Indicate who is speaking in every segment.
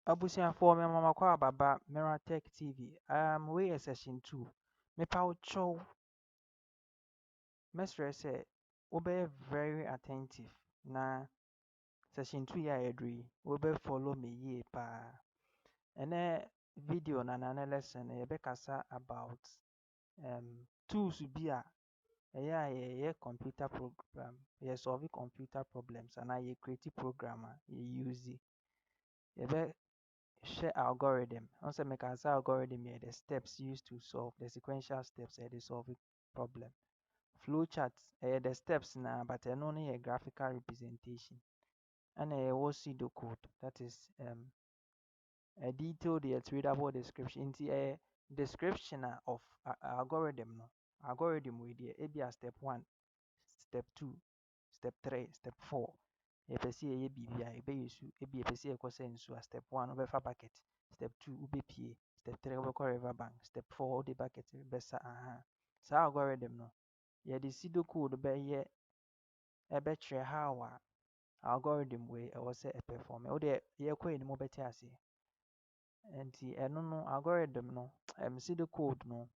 Speaker 1: Abusuafoɔ me mama kwa baba Mera Tech TV. We are session 2. Me pa ucho. Mesrɛ sɛ wobɛyɛ very attentive na session 2 ya yɛduru yi follow me yie paa. Ɛnɛ video na nane lesson yɛbɛkasa about tools bi a ɛyɛ a yɛyɛ computer program, yɛ solve computer problems anaa yɛ create program a yɛ use. Share algorithm. Also, make us algorithm here, the steps used to solve the sequential steps they solve it problem. Flowcharts the steps now, but only a graphical representation. And a pseudocode, that is a detailed yet readable description. Into a description of algorithm. No algorithm with the ABA step 1, step 2, step 3, step 4. Yɛpɛ sɛ yɛyɛ biribi a yɛbɛuse ebi yɛpɛ sɛ yɛkɔ sɛ nsuo a step 1 wobɛfa bucket, step 2 wobɛpie, step 3 wobɛkɔ river bank, step 4 wode bucket bɛsa saa algorithm no yɛde pseudocode bɛyɛ ɛbɛkyerɛ how a algorithm wei ɛwɔ sɛ ɛperform. Wode yɛkɔ anim wobɛte aseɛ. Nti ɛno no algorithm no pseudocode no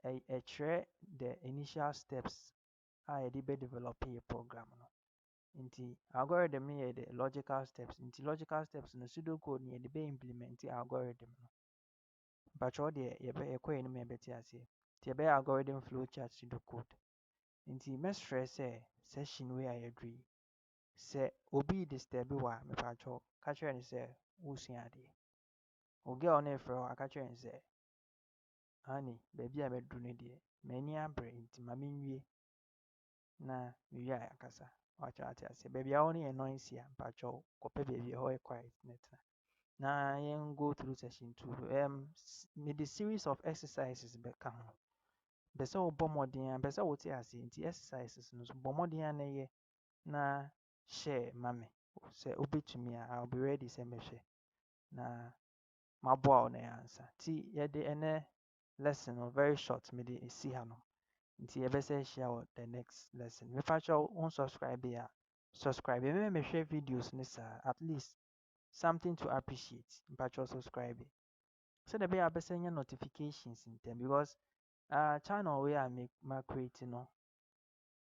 Speaker 1: ɛkyerɛ the initial steps a yɛde bɛdevelop yɛ program no. Nti algorithm no yɛ the logical steps. Nti logical steps no pseudocode no yɛde implement algorithm no. Mpatwɛ deɛ yɛkɔ anim yɛbɛte aseɛ. Nti yɛbɛyɛ algorithm flowchart pseudocode. Nti mɛsrɛ sɛ session wei a yɛduru yi, sɛ obi disturb wɔ a mepatwɛ ka kyerɛ no sɛ wosua adeɛ. Wo girl no ɛfrɛ wo a ka kyerɛ no sɛ honey baabi a mɛduru no deɛ m'ani abere nti ma menwie na mewie a yɛakasa. Ate aseɛ. Baabi a wo no yɛ noisy a mpatwɛ kɔpɛ baabi a ɛhɔ yɛ quiet na tena. Na yɛn go through session 2. Mede series of exercises bɛka ho. Bɛ sɛ wobɔ mmɔden a, bɛ sɛ wote aseɛ nti exercises no so bɔ mmɔden a na yɛ na share ma me. Sɛ wobɛtumi a I'll be ready sɛ mɛhwɛ na maboa wo na yɛansa. Nti yɛde ɛnɛ lesson no very short mede ɛsi ha no. Nti yɛbɛsɛ ahyia wɔ the next lesson. Mepakyɛ wo subscribe a subscribe. Mehwɛ videos ne saa at least something to appreciate. Mepakyɛ subscribe. So the ɛbɛyɛ a bɛsɛ nya notifications ntɛm because channel wey a ma create no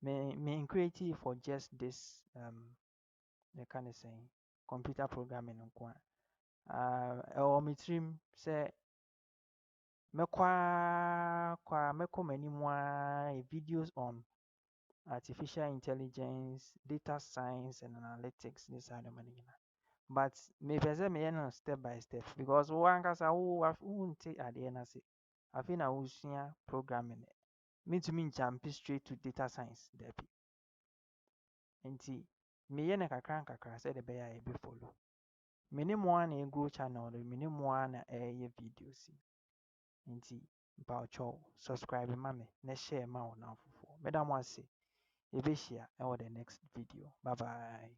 Speaker 1: me create it for just this the kind of saying computer programming nko a ɛwɔ me tirim sɛ mɛkɔ m'anim a videos on artificial intelligence, data science and analytics ne saa nneɛma no nyinaa. But mepɛ sɛ meyɛ no step by step because wo ankasa wonte adeɛ no ase. Afei na wosua programming. Mentumi njump straight to data science dabi. Nti meyɛ no kakra nkakra sɛdeɛ ɛbɛyɛ a yɛbɛfollow. Me ne mo a na ɛgrow channel no, me ne mo a na ɛyɛ videos yi. Nti mpakyɛw subscribe ma me na share ma wo nnamfofoɔ. Meda mo ase. Yɛbɛhyia ɛwɔ the next video. Bye bye.